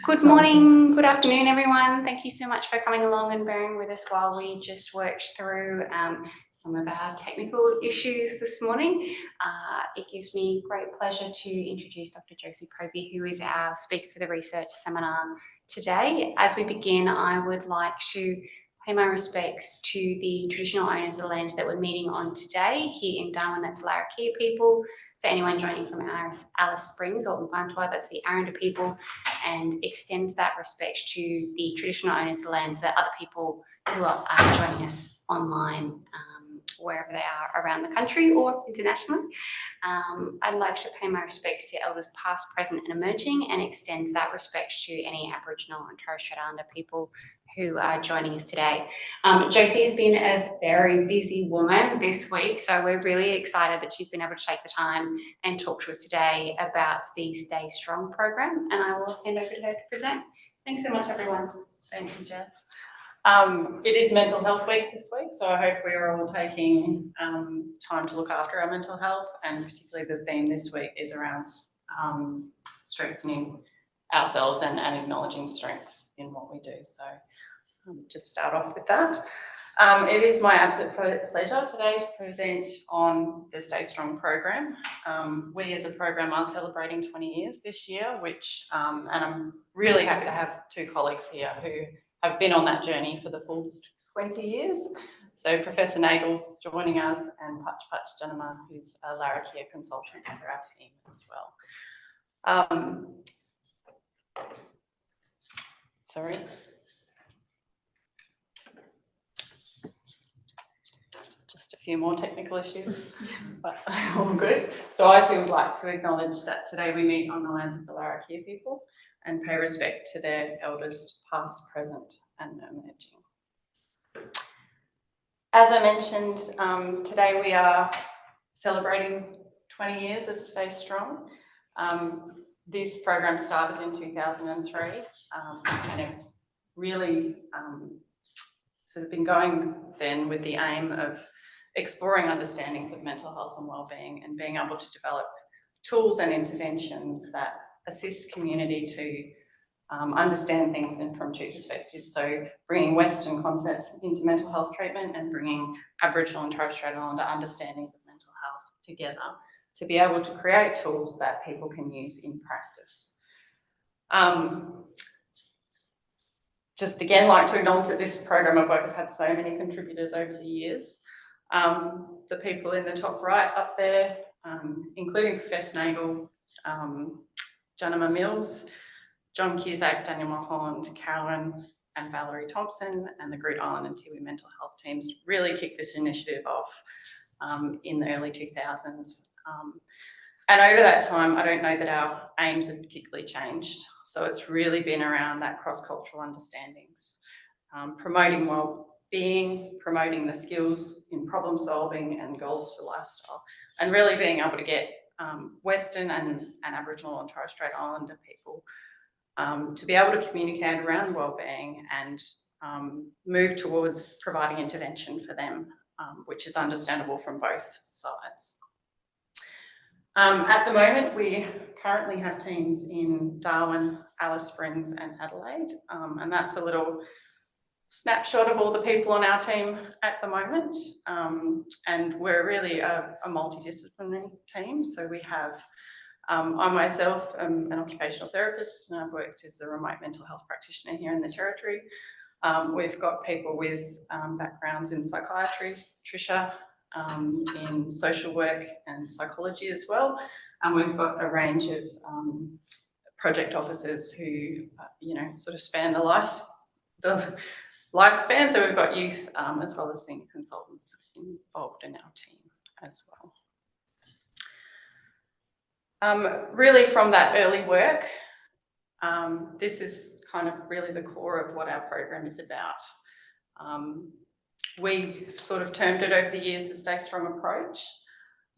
Good morning, good afternoon, everyone. Thank you so much for coming along and bearing with us while we just worked through some of our technical issues this morning. It gives me great pleasure to introduce Dr Josie Povey, who is our speaker for the research seminar today. As we begin, I would like to pay my respects to the traditional owners of the lands that we're meeting on today. Here in Darwin, that's Larrakia people. For anyone joining from Alice Springs or Mparntwe, that's the Aranda people, and extends that respect to the traditional owners of the lands, the other people who are joining us online, wherever they are around the country or internationally. I'd like to pay my respects to elders past, present and emerging, and extends that respect to any Aboriginal and Torres Strait Islander people who are joining us today. Josie has been a very busy woman this week, so we're really excited that she's been able to take the time and talk to us today about the Stay Strong program, and I will hand over to her to present. Thanks so much, everyone. Thank you, Jess. It is Mental Health Week this week, so I hope we are all taking time to look after our mental health, and particularly the theme this week is around strengthening ourselves and acknowledging strengths in what we do. So just start off with that. It is my absolute pleasure today to present on the Stay Strong program. We as a program are celebrating 20 years this year, which, and I'm really happy to have two colleagues here who have been on that journey for the full 20 years. So Professor Nagel's joining us, and Patch Janama, who's a Larrakia consultant for our team as well. Sorry. Just a few more technical issues, but all good. So I too would like to acknowledge that today we meet on the lands of the Larrakia people and pay respect to their elders past, present and emerging. As I mentioned, today we are celebrating 20 years of Stay Strong. This program started in 2003 and it's really sort of been going then with the aim of exploring understandings of mental health and wellbeing and being able to develop tools and interventions that assist community to understand things from two perspectives. So bringing Western concepts into mental health treatment and bringing Aboriginal and Torres Strait Islander understandings of mental health together to be able to create tools that people can use in practice. Just again, like to acknowledge that this program of work has had so many contributors over the years. The people in the top right up there, including Professor Nagel, Janama Mills, John Cusack, Daniel Mulholland, Carolyn and Valerie Thompson, and the Groote Eylandt and Tiwi mental health teams really kicked this initiative off in the early 2000s. And over that time, I don't know that our aims have particularly changed. So it's really been around that cross-cultural understandings, promoting well-being, promoting the skills in problem solving and goals for lifestyle, and really being able to get Western and Aboriginal and Torres Strait Islander people to be able to communicate around wellbeing and move towards providing intervention for them, which is understandable from both sides. At the moment, we currently have teams in Darwin, Alice Springs and Adelaide, and that's a little snapshot of all the people on our team at the moment. And we're really a multidisciplinary team. So we have, I myself am an occupational therapist and I've worked as a remote mental health practitioner here in the Territory. We've got people with backgrounds in psychiatry, Tricia, in social work and psychology as well. And we've got a range of project officers who, sort of span the lifespan. So we've got youth as well as senior consultants involved in our team as well. Really from that early work, this is kind of really the core of what our program is about. We've sort of termed it over the years the Stay Strong approach,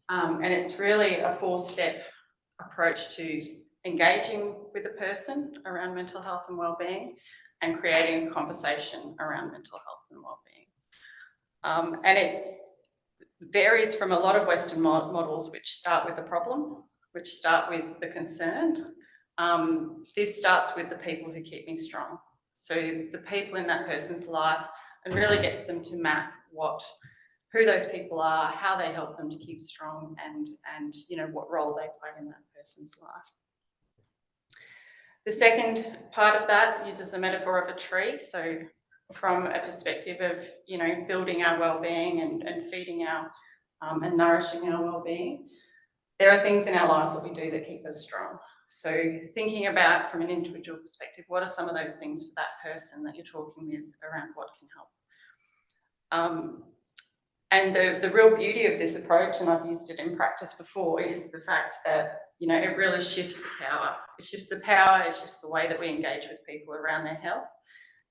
and it's really a 4-step approach to engaging with a person around mental health and wellbeing and creating a conversation around mental health and wellbeing. And it varies from a lot of Western models which start with the problem, which start with the concern, This starts with the people who keep me strong. So the people in that person's life, and really gets them to map who those people are, how they help them to keep strong, and you know, what role they play in that person's life. The second part of that uses the metaphor of a tree. So from a perspective of, you know, building our well-being and feeding our and nourishing our well-being, there are things in our lives that we do that keep us strong. So thinking about, from an individual perspective, what are some of those things for that person that you're talking with around what can help? And the real beauty of this approach, and I've used it in practice before, is the fact that, you know, it really shifts the power. It shifts the power, it shifts the way that we engage with people around their health,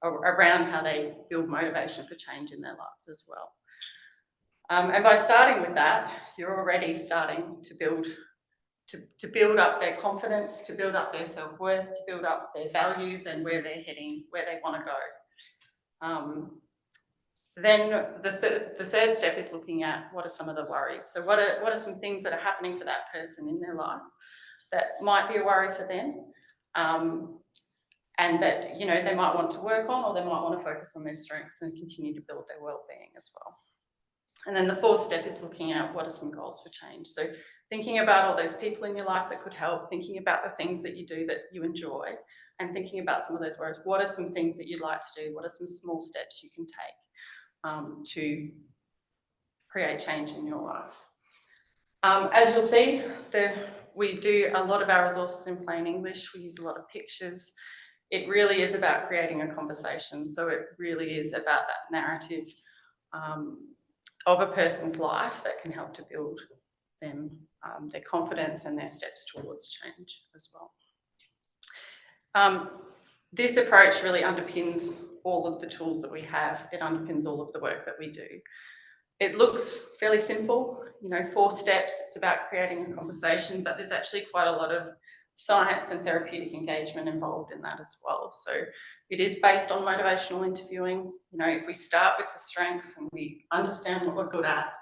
or around how they build motivation for change in their lives as well. And by starting with that, you're already starting to build up their confidence, to build up their self-worth, to build up their values and where they're heading, where they want to go. Then the third step is looking at what are some of the worries. So what are some things that are happening for that person in their life that might be a worry for them, and that, you know, they might want to work on, or they might want to focus on their strengths and continue to build their well-being as well. And then the fourth step is looking at what are some goals for change. So thinking about all those people in your life that could help, thinking about the things that you do that you enjoy, and thinking about some of those worries. What are some things that you'd like to do? What are some small steps you can take to create change in your life? As you'll see, we do a lot of our resources in plain English. We use a lot of pictures. It really is about creating a conversation. So it really is about that narrative of a person's life that can help to build them, their confidence and their steps towards change as well. This approach really underpins all of the tools that we have. It underpins all of the work that we do. It looks fairly simple, you know, 4 steps. It's about creating a conversation, but there's actually quite a lot of science and therapeutic engagement involved in that as well. So it is based on motivational interviewing. You know, if we start with the strengths and we understand what we're good at,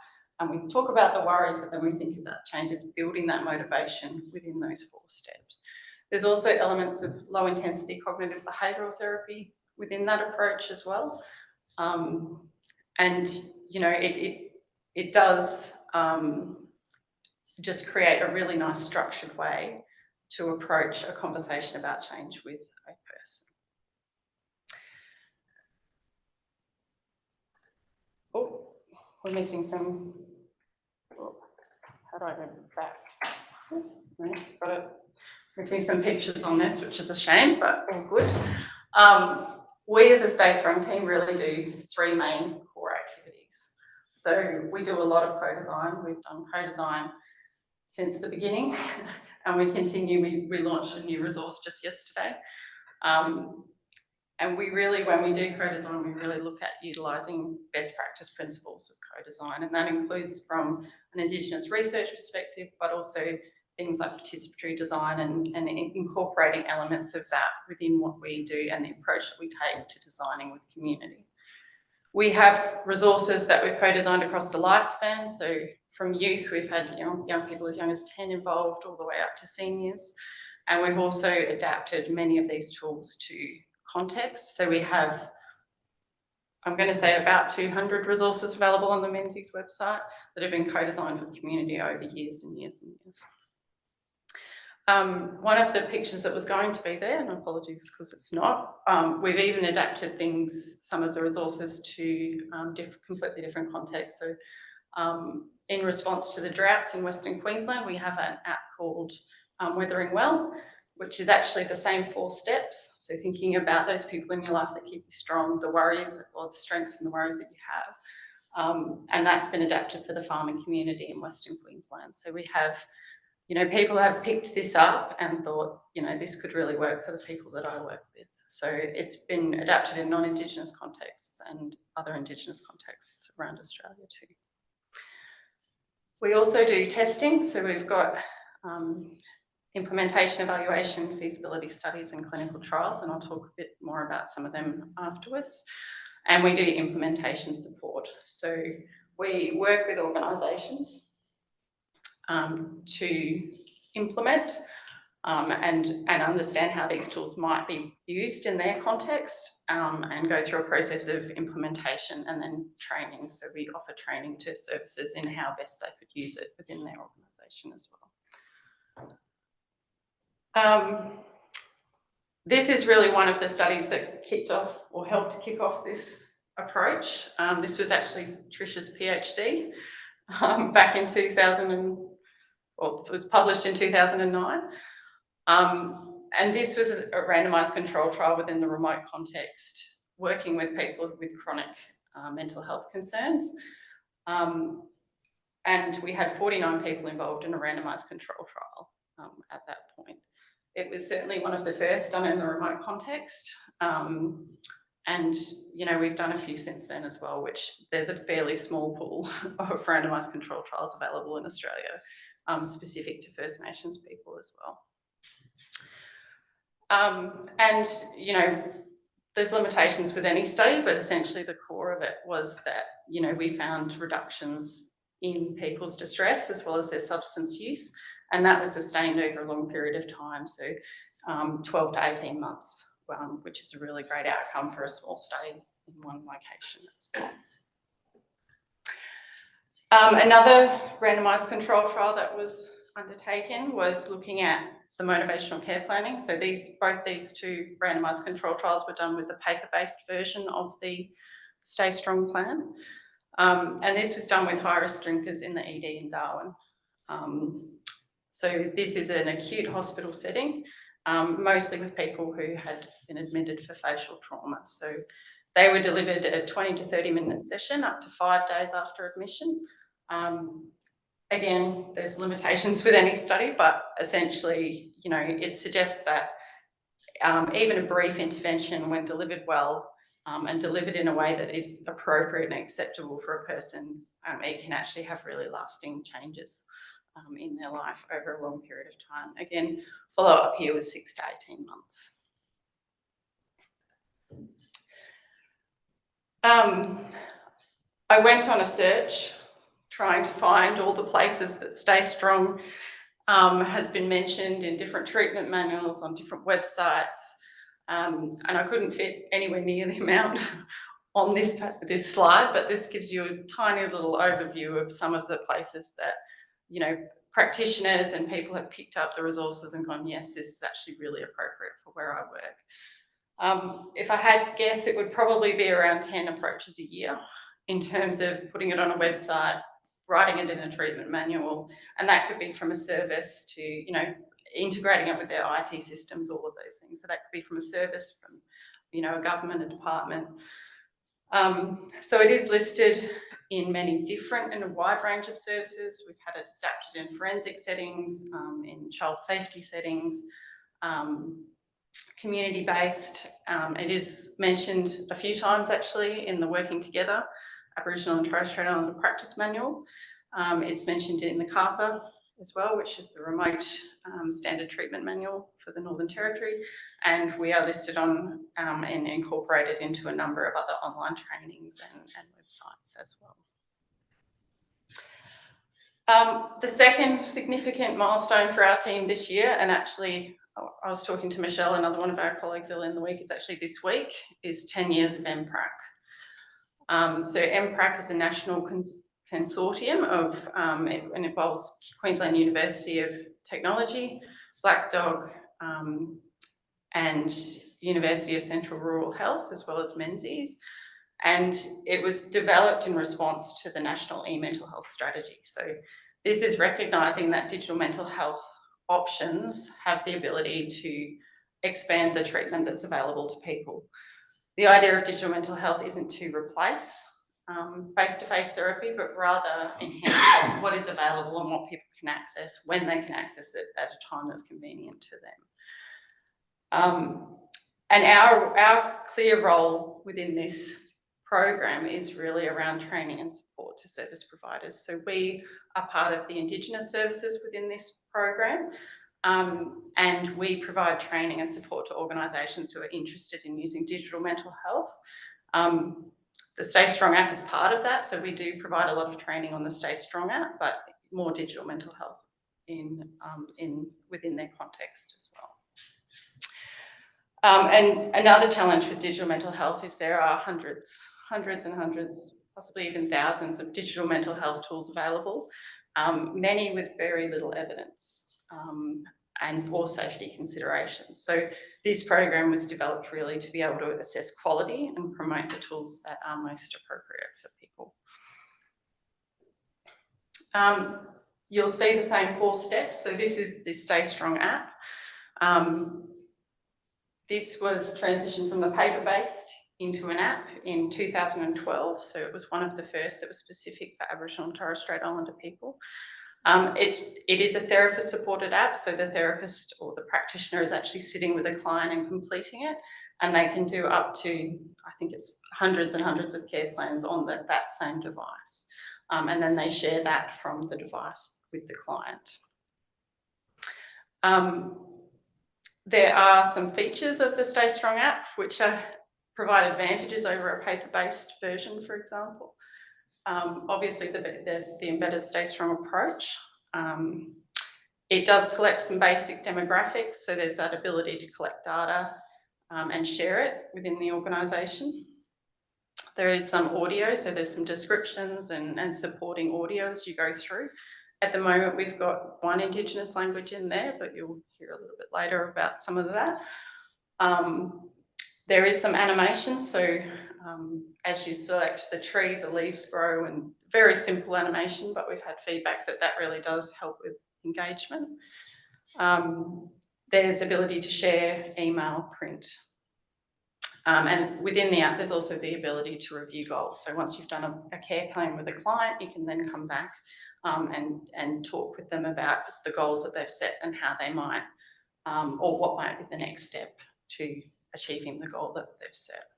and we talk about the worries, but then we think about changes, building that motivation within those 4 steps. There's also elements of low intensity cognitive behavioural therapy within that approach as well. And, you know, it does just create a really nice structured way to approach a conversation about change with a person. Oh, we're missing some. Oh, how do I go back? No, got it. Missing some pictures on this, which is a shame, but all good. We as a Stay Strong team really do 3 main core activities. So we do a lot of co-design. We've done co-design since the beginning, and we continue. We launched a new resource just yesterday. And we really, when we do co-design, we really look at utilising best practice principles of co-design, and that includes from an Indigenous research perspective, but also things like participatory design and incorporating elements of that within what we do and the approach that we take to designing with community. We have resources that we've co-designed across the lifespan. So from youth, we've had young people as young as 10 involved, all the way up to seniors. And we've also adapted many of these tools to context. So we have, I'm going to say, about 200 resources available on the Menzies website that have been co-designed with community over years and years and years. One of the pictures that was going to be there, and apologies because it's not, we've even adapted some of the resources to completely different contexts. So in response to the droughts in Western Queensland, we have an app called Weathering Well, which is actually the same 4 steps. So thinking about those people in your life that keep you strong, the worries or the strengths and the worries that you have. And that's been adapted for the farming community in Western Queensland. So we have, you know, people have picked this up and thought, you know, this could really work for the people that I work with. So it's been adapted in non-Indigenous contexts and other Indigenous contexts around Australia too. We also do testing. So we've got implementation, evaluation, feasibility studies and clinical trials, and I'll talk a bit more about some of them afterwards. And we do implementation support. So we work with organisations to implement and understand how these tools might be used in their context, and go through a process of implementation and then training. So we offer training to services in how best they could use it within their organisation as well. This is really one of the studies that kicked off or helped to kick off this approach. This was actually Tricia's PhD back in 2000, or it was published in 2009. And this was a randomised control trial within the remote context, working with people with chronic mental health concerns. And we had 49 people involved in a randomised control trial at that point. It was certainly one of the first done in the remote context. And, you know, we've done a few since then as well, which there's a fairly small pool of randomised control trials available in Australia, specific to First Nations people as well. And, you know, there's limitations with any study, but essentially the core of it was that, you know, we found reductions in people's distress as well as their substance use, and that was sustained over a long period of time, so 12 to 18 months, which is a really great outcome for a small study in one location as well. Another randomised control trial that was undertaken was looking at the motivational care planning. So both these two randomised control trials were done with the paper-based version of the Stay Strong plan. And this was done with high-risk drinkers in the ED in Darwin. So this is an acute hospital setting, mostly with people who had been admitted for facial trauma. So they were delivered a 20 to 30-minute session up to 5 days after admission. Again, there's limitations with any study, but essentially, you know, it suggests that even a brief intervention, when delivered well and delivered in a way that is appropriate and acceptable for a person, it can actually have really lasting changes in their life over a long period of time. Again, follow-up here was 6 to 18 months. I went on a search trying to find all the places that Stay Strong has been mentioned in different treatment manuals on different websites, and I couldn't fit anywhere near the amount on this slide, but this gives you a tiny little overview of some of the places that, you know, practitioners and people have picked up the resources and gone, yes, this is actually really appropriate for where I work. If I had to guess, it would probably be around 10 approaches a year in terms of putting it on a website, writing it in a treatment manual, and that could be from a service to, you know, integrating it with their IT systems, all of those things. So that could be from a service, from, you know, a government, a department. So it is listed in many different and a wide range of services. We've had it adapted in forensic settings, in child safety settings, community-based. It is mentioned a few times actually in the Working Together Aboriginal and Torres Strait Islander Practice Manual. It's mentioned in the CARPA as well, which is the Remote Standard Treatment Manual for the Northern Territory, and we are listed on and incorporated into a number of other online trainings and websites as well. The second significant milestone for our team this year, and actually I was talking to Michelle, another one of our colleagues earlier in the week, it's actually this week, is 10 years of MPRAC. So MPRAC is a national consortium of, it involves Queensland University of Technology, Black Dog, and University of Central Rural Health, as well as Menzies. And it was developed in response to the National E-Mental Health Strategy. So this is recognising that digital mental health options have the ability to expand the treatment that's available to people. The idea of digital mental health isn't to replace face-to-face therapy, but rather enhance what is available and what people can access when they can access it at a time that's convenient to them. And our clear role within this program is really around training and support to service providers. So we are part of the Indigenous services within this program, and we provide training and support to organisations who are interested in using digital mental health. The Stay Strong app is part of that, so we do provide a lot of training on the Stay Strong app, but more digital mental health within their context as well. And another challenge with digital mental health is there are hundreds and hundreds, possibly even thousands of digital mental health tools available, many with very little evidence or safety considerations. So this program was developed really to be able to assess quality and promote the tools that are most appropriate for people. You'll see the same 4 steps. So this is the Stay Strong app. This was transitioned from the paper-based into an app in 2012. So it was one of the first that was specific for Aboriginal and Torres Strait Islander people. It is a therapist-supported app, so the therapist or the practitioner is actually sitting with a client and completing it, and they can do up to, I think it's hundreds and hundreds of care plans on that same device. And then they share that from the device with the client. There are some features of the Stay Strong app which provide advantages over a paper-based version, for example. Obviously, there's the embedded Stay Strong approach. It does collect some basic demographics, so there's that ability to collect data and share it within the organisation. There is some audio, so there's some descriptions and supporting audio as you go through. At the moment, we've got one Indigenous language in there, but you'll hear a little bit later about some of that. There is some animation, so as you select the tree, the leaves grow, and very simple animation, but we've had feedback that really does help with engagement. There's ability to share, email, print. And within the app, there's also the ability to review goals. So once you've done a care plan with a client, you can then come back and talk with them about the goals that they've set and how they might, or what might be the next step to achieving the goal that they've set.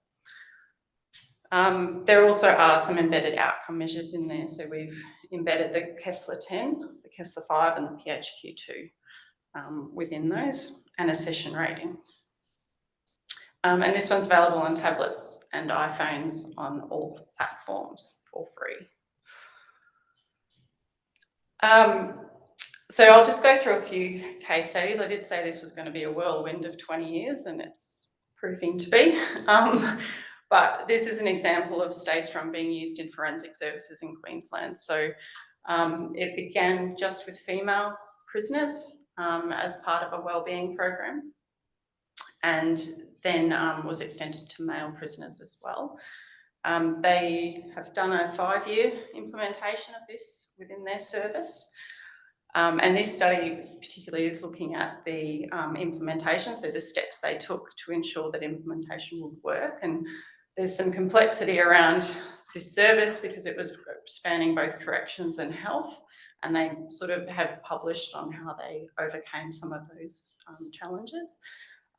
There also are some embedded outcome measures in there. So we've embedded the Kessler 10, the Kessler 5 and the PHQ-2 within those, and a session rating. And this one's available on tablets and iPhones on all platforms for free. So I'll just go through a few case studies. I did say this was going to be a whirlwind of 20 years, and it's proving to be. But this is an example of Stay Strong being used in forensic services in Queensland. So it began just with female prisoners as part of a wellbeing program, and then was extended to male prisoners as well. They have done a 5-year implementation of this within their service. And this study particularly is looking at the implementation, so the steps they took to ensure that implementation would work. And there's some complexity around this service because it was spanning both corrections and health, and they sort of have published on how they overcame some of those challenges.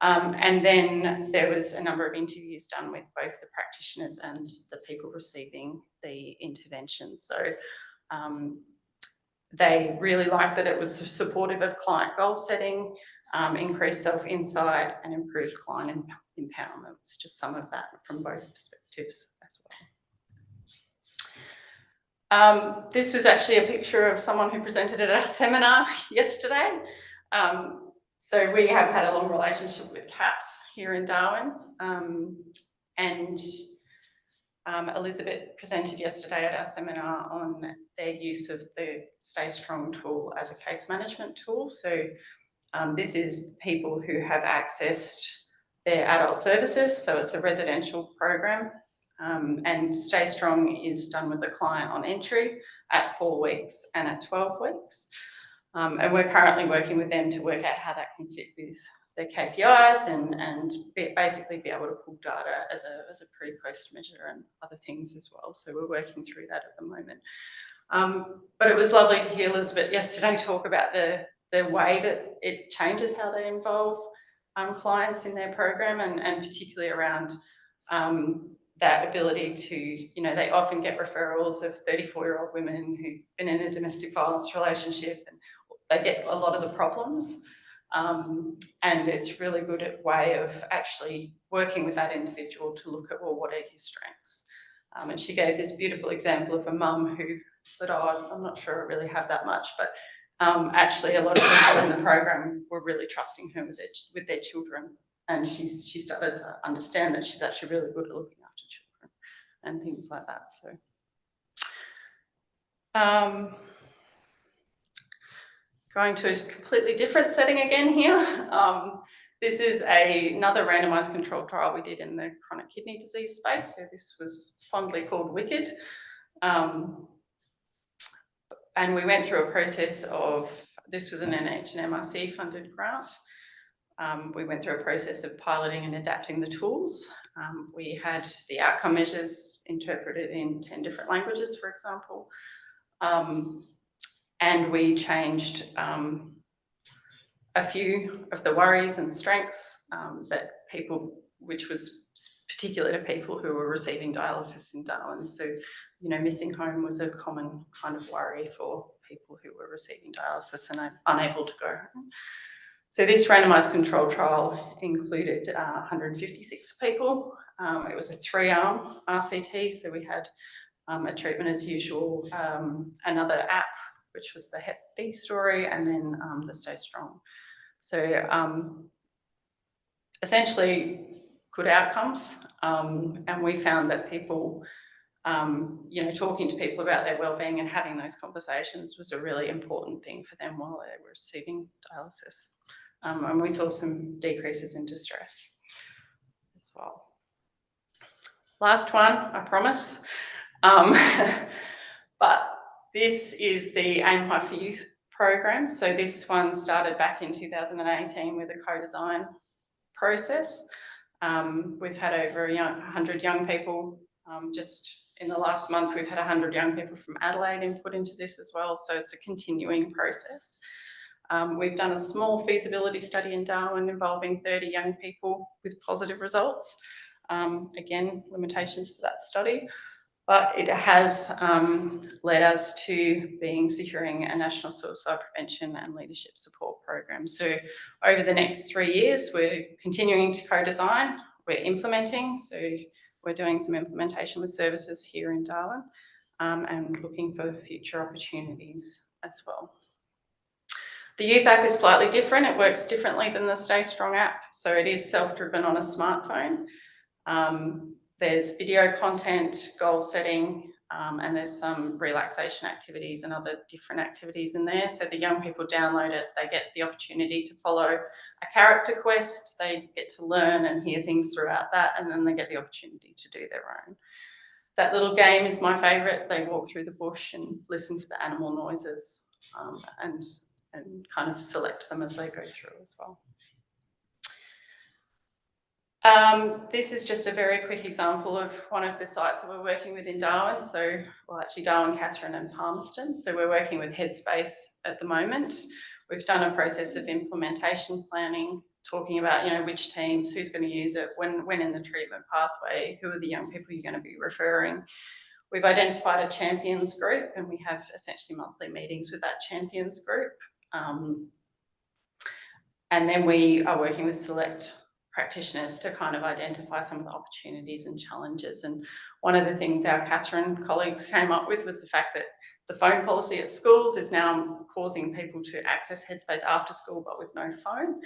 And then there was a number of interviews done with both the practitioners and the people receiving the intervention. So they really liked that it was supportive of client goal setting, increased self-insight, and improved client empowerment. It's just some of that from both perspectives as well. This was actually a picture of someone who presented at our seminar yesterday. So we have had a long relationship with CAPS here in Darwin, and Elizabeth presented yesterday at our seminar on their use of the Stay Strong tool as a case management tool. So this is people who have accessed their adult services, so it's a residential program, and Stay Strong is done with the client on entry at 4 weeks and at 12 weeks. And we're currently working with them to work out how that can fit with their KPIs and basically be able to pull data as a pre-post measure and other things as well. So we're working through that at the moment. But it was lovely to hear Elizabeth yesterday talk about the way that it changes how they involve clients in their program, and particularly around that ability to, they often get referrals of 34-year-old women who've been in a domestic violence relationship, and they get a lot of the problems. And it's really good way of actually working with that individual to look at, well, what are his strengths? And she gave this beautiful example of a mum who said, oh, I'm not sure I really have that much, but actually a lot of people in the program were really trusting her with their children, and she started to understand that she's actually really good at looking after children and things like that. So going to a completely different setting again here. This is another randomised controlled trial we did in the chronic kidney disease space. So this was fondly called WICKED. And we went through a process of, this was an NH and MRC funded grant. We went through a process of piloting and adapting the tools. We had the outcome measures interpreted in 10 different languages, for example. And we changed a few of the worries and strengths that people, which was particular to people who were receiving dialysis in Darwin. So, you know, missing home was a common kind of worry for people who were receiving dialysis and unable to go home. So this randomised control trial included 156 people. It was a 3-arm RCT, so we had a treatment as usual, another app, which was the Hep B story, and then the Stay Strong. So essentially good outcomes, and we found that people, you know, talking to people about their wellbeing and having those conversations was a really important thing for them while they were receiving dialysis. And we saw some decreases in distress as well. Last one, I promise. But this is the AIMhi for Youth program. So this one started back in 2018 with a co-design process. We've had over 100 young people. Just in the last month, we've had 100 young people from Adelaide input into this as well. So it's a continuing process. We've done a small feasibility study in Darwin involving 30 young people with positive results. Again, limitations to that study, but it has led us to securing a national suicide prevention and leadership support program. So over the next 3 years, we're continuing to co-design, we're implementing, so we're doing some implementation with services here in Darwin, and looking for future opportunities as well. The Youth app is slightly different. It works differently than the Stay Strong app. So it is self-driven on a smartphone. There's video content, goal setting, and there's some relaxation activities and other different activities in there. So the young people download it, they get the opportunity to follow a character quest, they get to learn and hear things throughout that, and then they get the opportunity to do their own. That little game is my favourite. They walk through the bush and listen for the animal noises, and kind of select them as they go through as well. This is just a very quick example of one of the sites that we're working with in Darwin. So, well, actually Darwin, Katherine and Palmerston. So we're working with Headspace at the moment. We've done a process of implementation planning, talking about, you know, which teams, who's going to use it, when in the treatment pathway, who are the young people you're going to be referring. We've identified a champions group, and we have essentially monthly meetings with that champions group. And then we are working with select practitioners to kind of identify some of the opportunities and challenges. And one of the things our Katherine colleagues came up with was the fact that the phone policy at schools is now causing people to access Headspace after school but with no phone,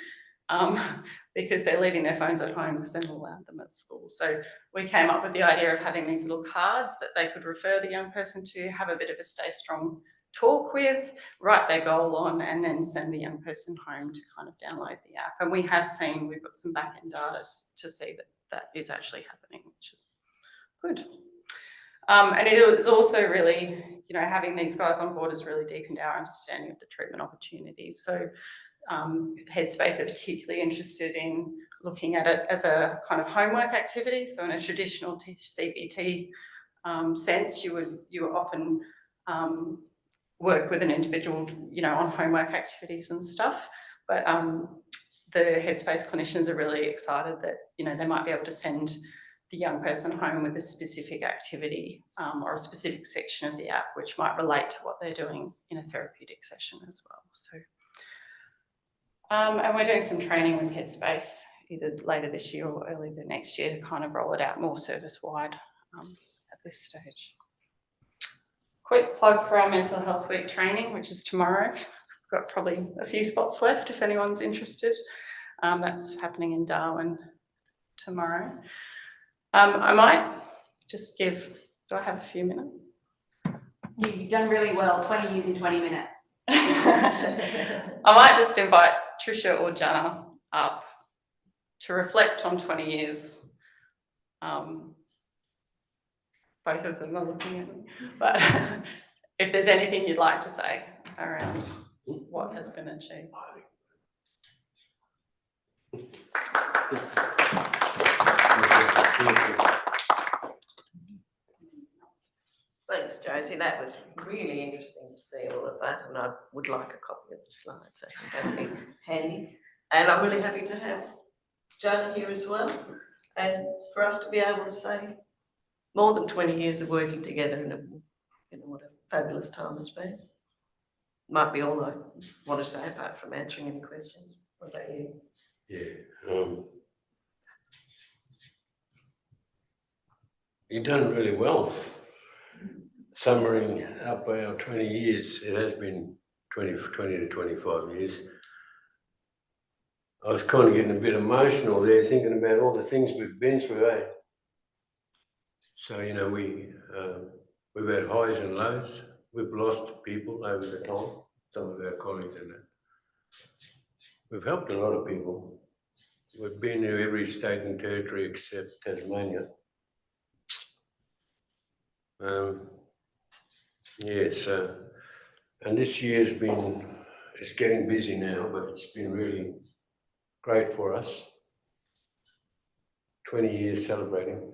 because they're leaving their phones at home because they're not allowed them at school. So we came up with the idea of having these little cards that they could refer the young person to, have a bit of a Stay Strong talk with, write their goal on, and then send the young person home to kind of download the app. And we have seen, we've got some back-end data to see that that is actually happening, which is good. And it is also really, you know, having these guys on board has really deepened our understanding of the treatment opportunities. So Headspace are particularly interested in looking at it as a kind of homework activity. So in a traditional CBT sense, you would often work with an individual, you know, on homework activities and stuff. But the Headspace clinicians are really excited that, you know, they might be able to send the young person home with a specific activity or a specific section of the app, which might relate to what they're doing in a therapeutic session as well. So, and we're doing some training with Headspace either later this year or early the next year to kind of roll it out more service-wide at this stage. Quick plug for our Mental Health Week training, which is tomorrow. got probably a few spots left if anyone's interested. That's happening in Darwin tomorrow. I might just give, do I have a few minutes? You've done really well, 20 years in 20 minutes. I might just invite Tricia or Jana up to reflect on 20 years. Both of them are looking at me, but if there's anything you'd like to say around what has been achieved. Thanks, Josie. That was really interesting to see all of that, and I would like a copy of the slides. I think that would be handy. And I'm really happy to have Jana here as well, and for us to be able to say more than 20 years of working together, and what a fabulous time it's been. Might be all I want to say apart from answering any questions. What about you? Yeah, you've done really well. Summing up our 20 years, it has been 20 to 25 years. I was kind of getting a bit emotional there, thinking about all the things we've been through, eh? So, you know, we've had highs and lows. We've lost people over the time, some of our colleagues in that. We've helped a lot of people. We've been to every state and territory except Tasmania. Yes, and this year's it's getting busy now, but it's been really great for us. 20 years celebrating.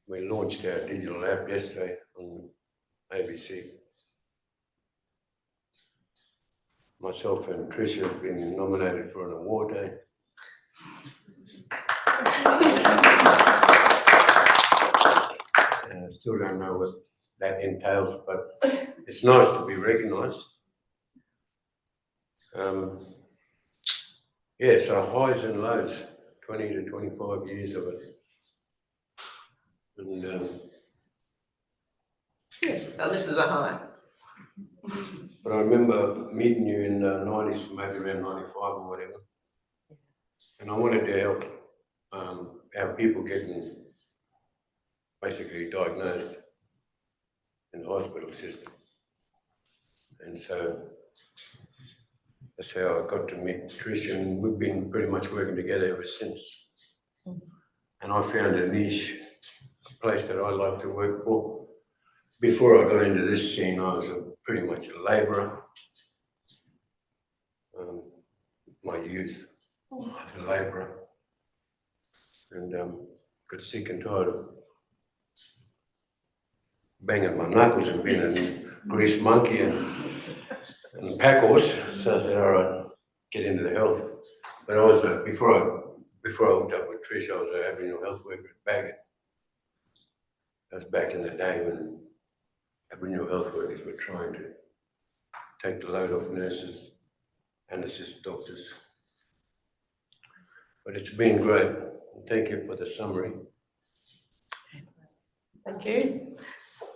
We launched our digital app yesterday on ABC. Myself and Tricia have been nominated for an award, eh? I still don't know what that entails, but it's nice to be recognised. Yeah, so highs and lows, 20 to 25 years of it. And Yes, now this is a high. but I remember meeting you in the 90s, maybe around 95 or whatever. And I wanted to help our people getting basically diagnosed in the hospital system. And so that's how I got to meet Trish, and we've been pretty much working together ever since. And I found a niche, a place that I like to work for. Before I got into this scene, I was pretty much a labourer. My youth, I was a labourer. And got sick and tired of banging my knuckles and being a greased monkey and pack horse. So I said, all right, get into the health. But I was, before I hooked up with Trish, I was a Aboriginal health worker at Bagot. That was back in the day when Aboriginal health workers were trying to take the load off nurses and assistant doctors. But it's been great. Thank you for the summary. Thank you.